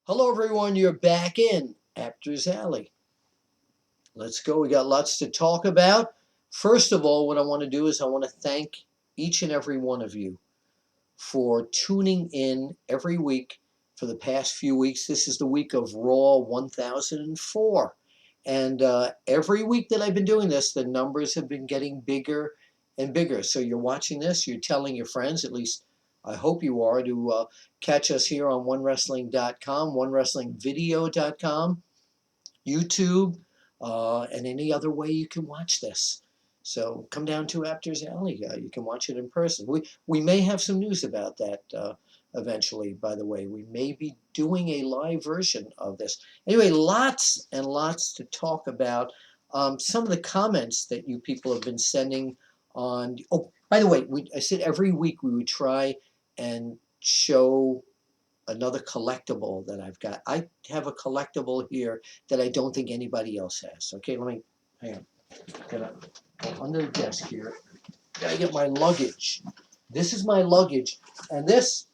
Hello, everyone. You're back in Apter's Alley. Let's go. We got lots to talk about. First of all, what I want to do is I want to thank each and every one of you for tuning in every week for the past few weeks. This is the week of Raw 1004. And every week that I've been doing this, the numbers have been getting bigger and bigger. So you're watching this, you're telling your friends, at least I hope you are, to catch us here on onewrestling.com, onewrestlingvideo.com, YouTube, and any other way you can watch this. So come down to Apter's Alley. You can watch it in person. We may have some news about that eventually, by the way. We may be doing a live version of this. Anyway, lots and lots to talk about. Some of the comments that you people have been sending on. Oh, by the way, I said every week we would try and show another collectible that I've got. I have a collectible here that I don't think anybody else has. Okay, let me, hang on. Gotta go under the desk here. Gotta get my luggage. This is my luggage, and this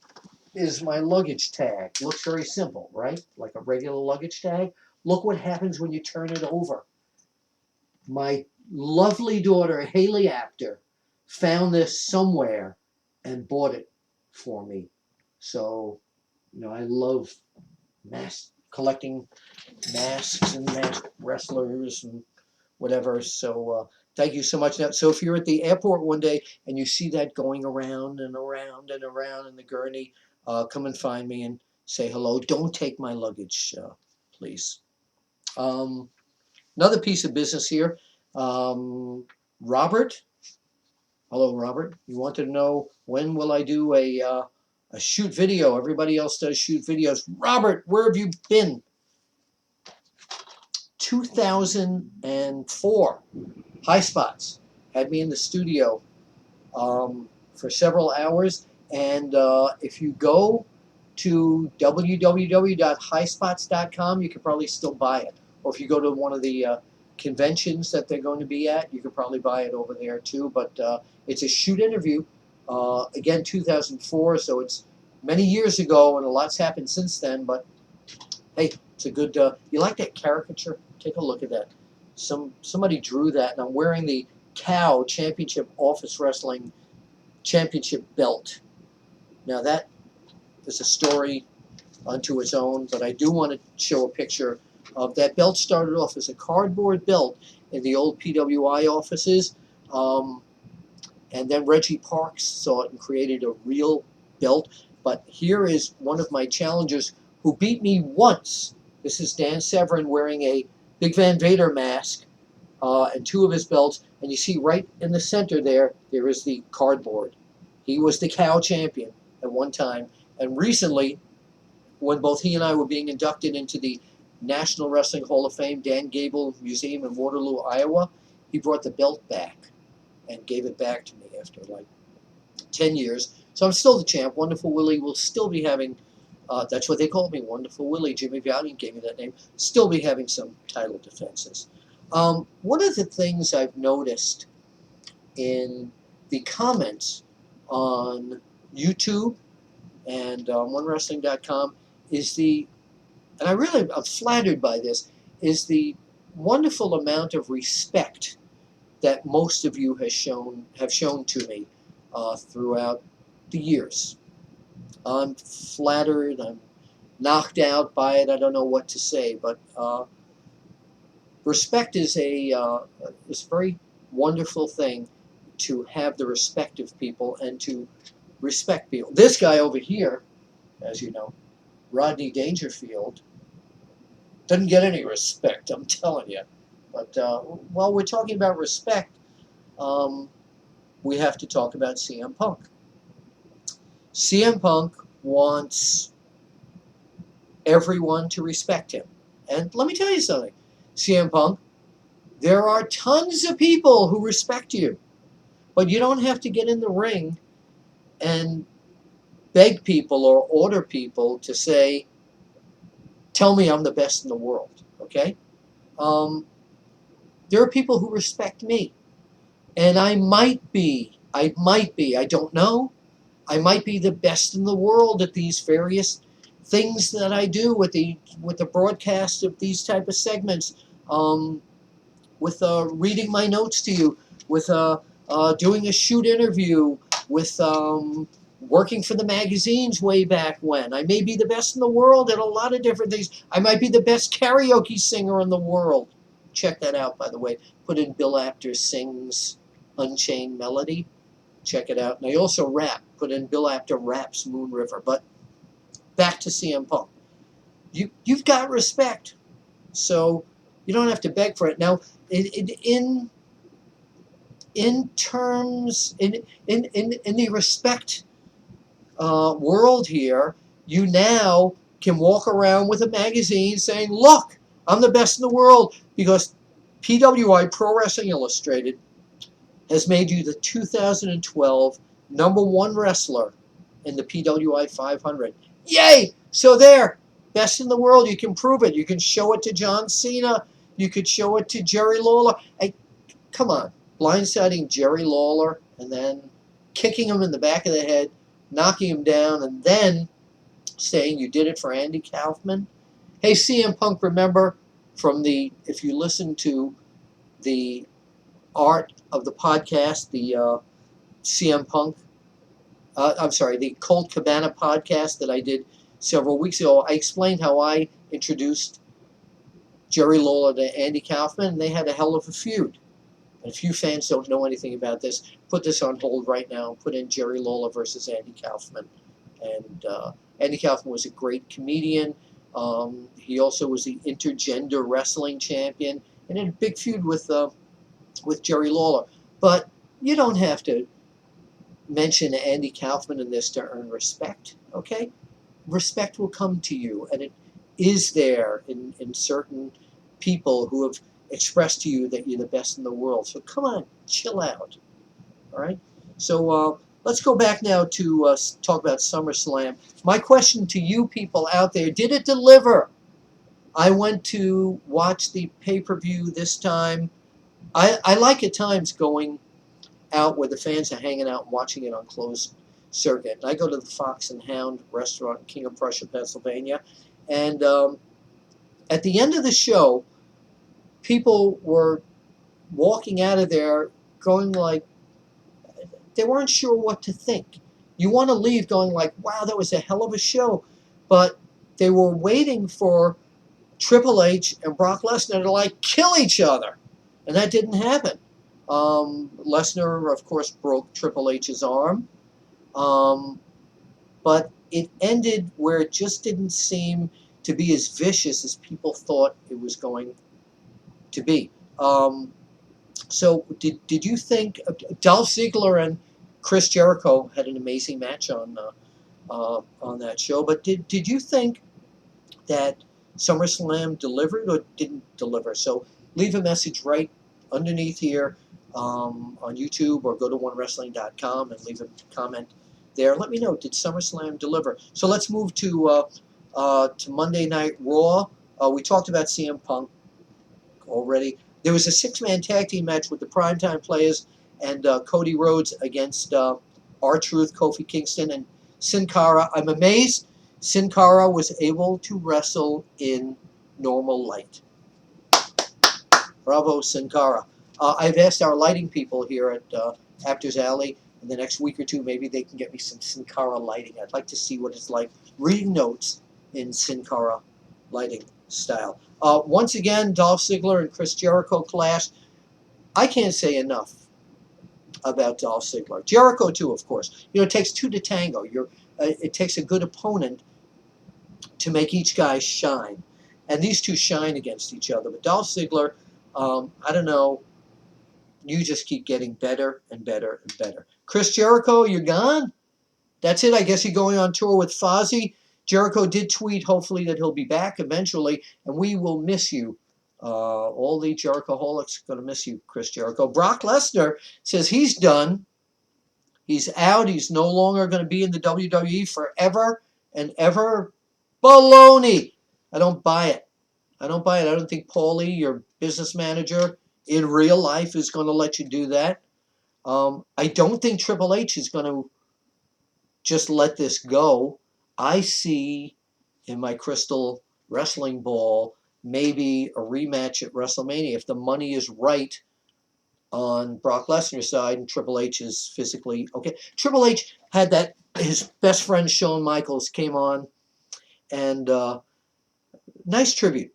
is my luggage tag. Looks very simple, right? Like a regular luggage tag. Look what happens when you turn it over. My lovely daughter, Haley Apter, found this somewhere and bought it for me. So, I love collecting masks and masked wrestlers and whatever. So thank you so much. So if you're at the airport one day and you see that going around and around and around in the gurney, come and find me and say hello. Don't take my luggage, please. Another piece of business here. Robert. Hello, Robert. You wanted to know when will I do a shoot video? Everybody else does shoot videos. Robert, where have you been? 2004. High Spots had me in the studio for several hours. And if you go to www.highspots.com, you can probably still buy it. Or if you go to one of the conventions that they're going to be at, you can probably buy it over there too. But it's a shoot interview. Again, 2004, so it's many years ago, and a lot's happened since then. But hey, it's a good. You like that caricature? Take a look at that. Somebody drew that, and I'm wearing the Cow Championship Office Wrestling Championship belt. Now that is a story unto its own, but I do want to show a picture of that belt. Started off as a cardboard belt in the old PWI offices, and then Reggie Parks saw it and created a real belt. But here is one of my challengers who beat me once. This is Dan Severin wearing a Big Van Vader mask and two of his belts. And you see right in the center there is the cardboard. He was the Cow champion at one time. And recently, when both he and I were being inducted into the National Wrestling Hall of Fame, Dan Gable Museum in Waterloo, Iowa, he brought the belt back and gave it back to me after like 10 years. So I'm still the champ. Wonderful Willie will still be having, that's what they called me, Wonderful Willie. Jimmy Valiant gave me that name. Still be having some title defenses. One of the things I've noticed in the comments on YouTube and OneWrestling.com is and I'm flattered by this, is the wonderful amount of respect that most of you have shown to me throughout the years. I'm flattered. I'm knocked out by it. I don't know what to say, but respect is a very wonderful thing, to have the respect of people and to respect people. This guy over here, as you know, Rodney Dangerfield, doesn't get any respect, I'm telling you. But while we're talking about respect, we have to talk about CM Punk. CM Punk wants everyone to respect him. And let me tell you something, CM Punk, there are tons of people who respect you, but you don't have to get in the ring and beg people or order people to say, tell me I'm the best in the world, okay? There are people who respect me, and I might be, I don't know, I might be the best in the world at these various things that I do with the broadcast of these type of segments, with reading my notes to you, with doing a shoot interview, with working for the magazines way back when. I may be the best in the world at a lot of different things. I might be the best karaoke singer in the world. Check that out, by the way. Put in Bill Apter Sings Unchained Melody. Check it out. And I also rap. Put in Bill Apter Raps Moon River. But back to CM Punk. You've got respect. So you don't have to beg for it. Now, in terms in the respect world here, you now can walk around with a magazine saying, "Look, I'm the best in the world," because PWI Pro Wrestling Illustrated has made you the 2012 #1 wrestler in the PWI 500. Yay! So there, best in the world. You can prove it. You can show it to John Cena. You could show it to Jerry Lawler. Hey, come on, blindsiding Jerry Lawler and then kicking him in the back of the head, knocking him down, and then saying you did it for Andy Kaufman. Hey, CM Punk, remember if you listen to the art of the podcast, the CM Punk, I'm sorry, the Colt Cabana podcast that I did several weeks ago, I explained how I introduced Jerry Lawler to Andy Kaufman, and they had a hell of a feud. And if you fans don't know anything about this, put this on hold right now. Put in Jerry Lawler versus Andy Kaufman. And Andy Kaufman was a great comedian. He also was the intergender wrestling champion and had a big feud with Jerry Lawler. But you don't have to mention Andy Kaufman in this to earn respect, okay? Respect will come to you, and it is there in certain people who have expressed to you that you're the best in the world. So come on, chill out, all right? So let's go back now to talk about SummerSlam. My question to you people out there, did it deliver? I went to watch the pay-per-view this time. I like at times going out where the fans are hanging out and watching it on closed circuit. And I go to the Fox and Hound restaurant in King of Prussia, Pennsylvania. And at the end of the show, people were walking out of there going like, they weren't sure what to think. You want to leave going like, wow, that was a hell of a show. But they were waiting for Triple H and Brock Lesnar to like kill each other. And that didn't happen. Lesnar, of course, broke Triple H's arm. But it ended where it just didn't seem to be as vicious as people thought it was going to be. So did you think Dolph Ziggler and Chris Jericho had an amazing match on that show? But did you think that SummerSlam delivered or didn't deliver? So leave a message right underneath here on YouTube, or go to onewrestling.com and leave a comment there. Let me know, did SummerSlam deliver? So let's move to Monday Night Raw. We talked about CM Punk already. There was a 6-man tag team match with the Primetime Players and Cody Rhodes against R-Truth, Kofi Kingston, and Sin Cara. I'm amazed Sin Cara was able to wrestle in normal light. Bravo, Sin Cara. I've asked our lighting people here at Apter's Alley in the next week or two, maybe they can get me some Sin Cara lighting. I'd like to see what it's like reading notes in Sin Cara lighting style. Once again, Dolph Ziggler and Chris Jericho clash. I can't say enough about Dolph Ziggler. Jericho too, of course. You know, it takes two to tango. It takes a good opponent to make each guy shine. And these two shine against each other. But Dolph Ziggler, I don't know, you just keep getting better and better and better. Chris Jericho, you're gone? That's it. I guess you're going on tour with Fozzy. Jericho did tweet, hopefully, that he'll be back eventually, and we will miss you. All the Jerichoholics are going to miss you, Chris Jericho. Brock Lesnar says he's done. He's out. He's no longer going to be in the WWE forever and ever. Baloney. I don't buy it. I don't buy it. I don't think Paulie, your business manager, in real life is going to let you do that. I don't think Triple H is going to just let this go. I see in my crystal wrestling ball, maybe a rematch at WrestleMania if the money is right on Brock Lesnar's side and Triple H is physically okay. Triple H had that, his best friend Shawn Michaels came on, and nice tribute.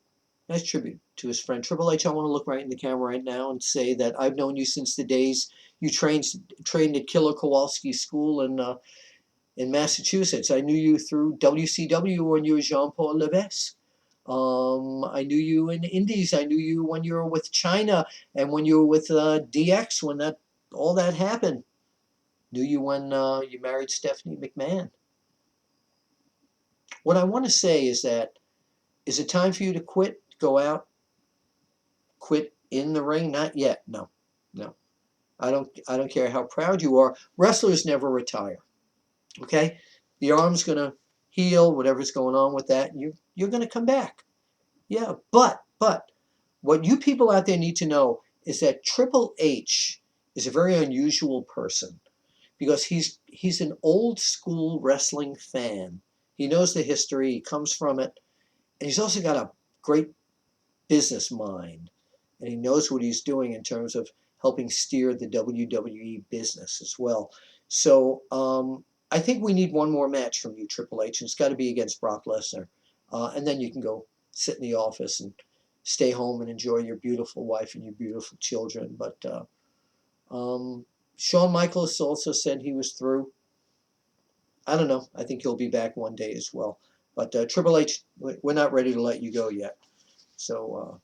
Nice tribute to his friend Triple H. I want to look right in the camera right now and say that I've known you since the days you trained at Killer Kowalski's school in Massachusetts. I knew you through WCW when you were Jean-Paul Levesque. I knew you in Indies. I knew you when you were with China and when you were with DX when that all that happened. Knew you when you married Stephanie McMahon. What I want to say is that, is it time for you to quit? Go out? Quit in the ring? Not yet. No. No. I don't care how proud you are. Wrestlers never retire. Okay? The arm's gonna heal, whatever's going on with that, you're gonna come back. Yeah, but what you people out there need to know is that Triple H is a very unusual person because he's an old school wrestling fan. He knows the history, he comes from it, and he's also got a great business mind, and he knows what he's doing in terms of helping steer the WWE business as well. So I think we need one more match from you, Triple H, and it's got to be against Brock Lesnar, and then you can go sit in the office and stay home and enjoy your beautiful wife and your beautiful children. But Shawn Michaels also said he was through. I don't know. I think he'll be back one day as well. But Triple H, we're not ready to let you go yet. So,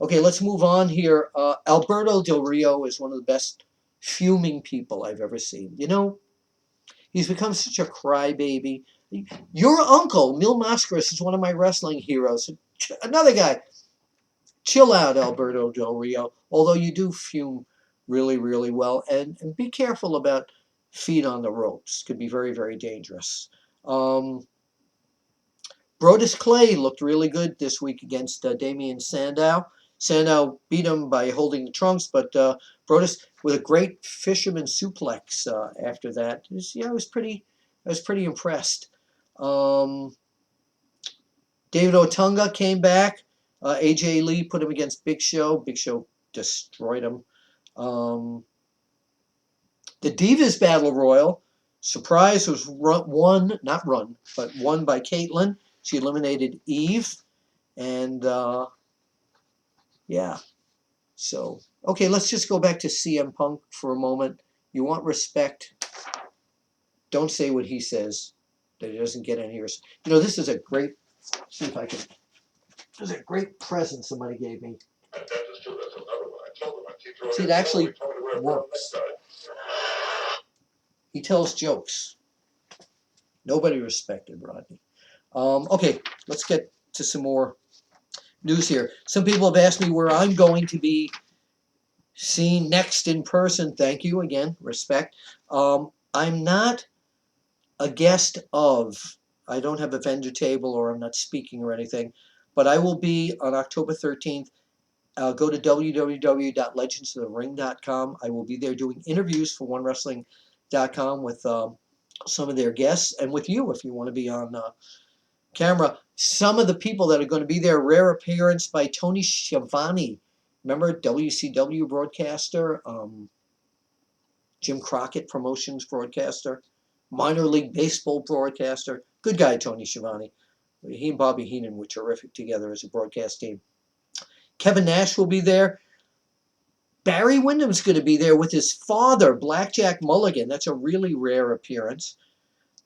okay, let's move on here. Alberto Del Rio is one of the best fuming people I've ever seen. You know, he's become such a crybaby. Your uncle, Mil Mascaras, is one of my wrestling heroes. Another guy. Chill out, Alberto Del Rio. Although you do fume really, really well. And be careful about feet on the ropes. Could be very, very dangerous. Brodus Clay looked really good this week against Damian Sandow. Sandow beat him by holding the trunks, but Brodus with a great fisherman suplex after that. I was pretty impressed. David Otunga came back. AJ Lee put him against Big Show. Big Show destroyed him. The Divas Battle Royal, surprise, was won by Caitlyn. She eliminated Eve. And yeah, so, okay, let's just go back to CM Punk for a moment. You want respect, don't say what he says, that he doesn't get any respect. You know, this is a great, see if I can, this is a great present somebody gave me. See, it actually works. He tells jokes. Nobody respected Rodney. Okay, let's get to some more news here. Some people have asked me where I'm going to be seen next in person. Thank you again, respect. I'm not a guest of, I don't have a vendor table or I'm not speaking or anything, but I will be on October 13th. Go to www.legendsofthering.com. I will be there doing interviews for OneWrestling.com with some of their guests and with you if you want to be on camera. Some of the people that are going to be there, rare appearance by Tony Schiavone. Remember, WCW broadcaster, Jim Crockett Promotions broadcaster, minor league baseball broadcaster. Good guy, Tony Schiavone. He and Bobby Heenan were terrific together as a broadcast team. Kevin Nash will be there. Barry Windham's going to be there with his father, Blackjack Mulligan. That's a really rare appearance.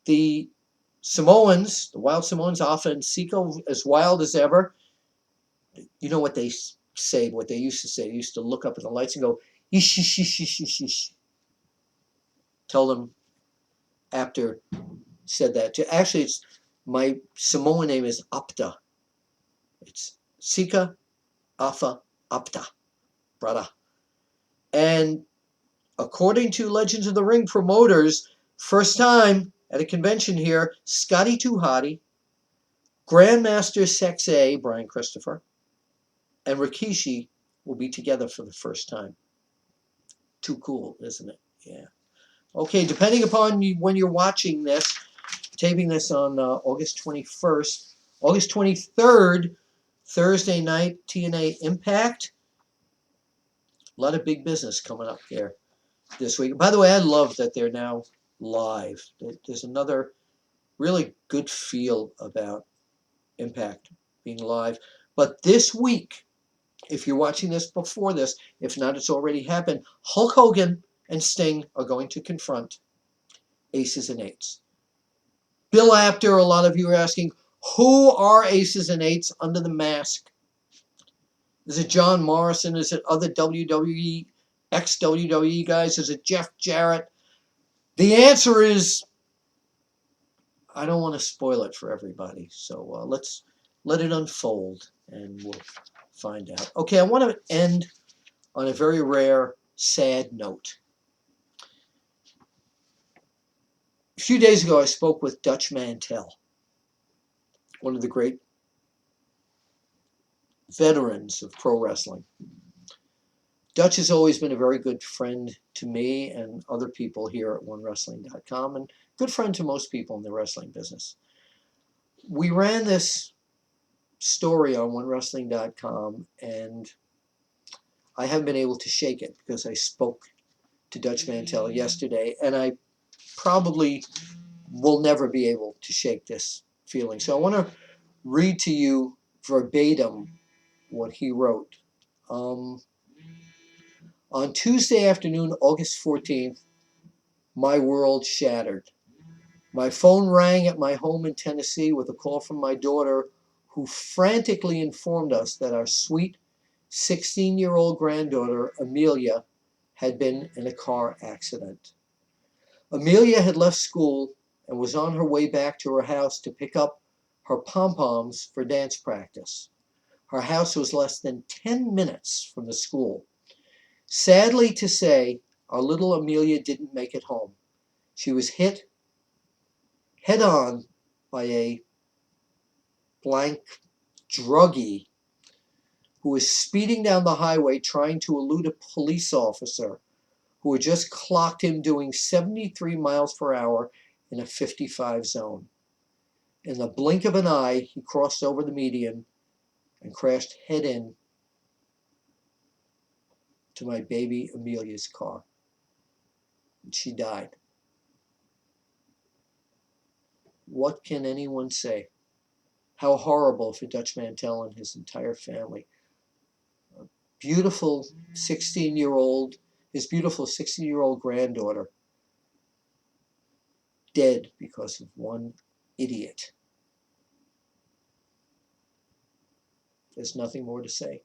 The Samoans, the Wild Samoans, Alpha and Seiko, as wild as ever. You know what they say, what they used to say. They used to look up at the lights and go, ish, ish, ish, ish, ish, ish. Tell them Apter said that. Actually, it's my Samoan name is Apta. It's Sika Alpha Apta, brother. And according to Legends of the Ring promoters, first time at a convention here, Scotty 2 Hotty, Grandmaster Sex A, Brian Christopher, and Rikishi will be together for the first time. Too cool, isn't it? Yeah. Okay, depending upon when you're watching this, taping this on August 21st, August 23rd, Thursday night, TNA Impact. A lot of big business coming up there this week. By the way, I love that they're now live. There's another really good feel about Impact being live. But this week, if you're watching this before this, if not, it's already happened, Hulk Hogan and Sting are going to confront Aces and Eights. Bill Apter, a lot of you are asking, who are Aces and Eights under the mask? Is it John Morrison? Is it other WWE, ex-WWE guys? Is it Jeff Jarrett? The answer is, I don't want to spoil it for everybody. So let's let it unfold and we'll find out. Okay, I want to end on a very rare, sad note. A few days ago, I spoke with Dutch Mantell, one of the great veterans of pro wrestling. Dutch has always been a very good friend to me and other people here at OneWrestling.com, and good friend to most people in the wrestling business. We ran this story on OneWrestling.com, and I haven't been able to shake it because I spoke to Dutch Mantell yesterday, and I probably will never be able to shake this feeling. So I want to read to you verbatim what he wrote. On Tuesday afternoon, August 14th, my world shattered. My phone rang at my home in Tennessee with a call from my daughter, who frantically informed us that our sweet 16-year-old granddaughter, Amelia, had been in a car accident. Amelia had left school and was on her way back to her house to pick up her pom-poms for dance practice. Her house was less than 10 minutes from the school. Sadly to say, our little Amelia didn't make it home. She was hit head-on by a blank druggie who was speeding down the highway trying to elude a police officer who had just clocked him doing 73 miles per hour in a 55 zone. In the blink of an eye, he crossed over the median and crashed head-in to my baby Amelia's car. And she died. What can anyone say? How horrible for Dutch Mantell and his entire family. A beautiful 16-year-old, his beautiful 16-year-old granddaughter, dead because of one idiot. There's nothing more to say.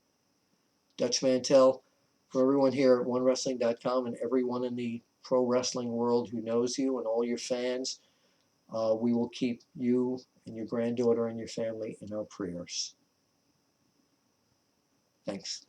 Dutch Mantell, for everyone here at OneWrestling.com and everyone in the pro wrestling world who knows you and all your fans, we will keep you and your granddaughter and your family in our prayers. Thanks.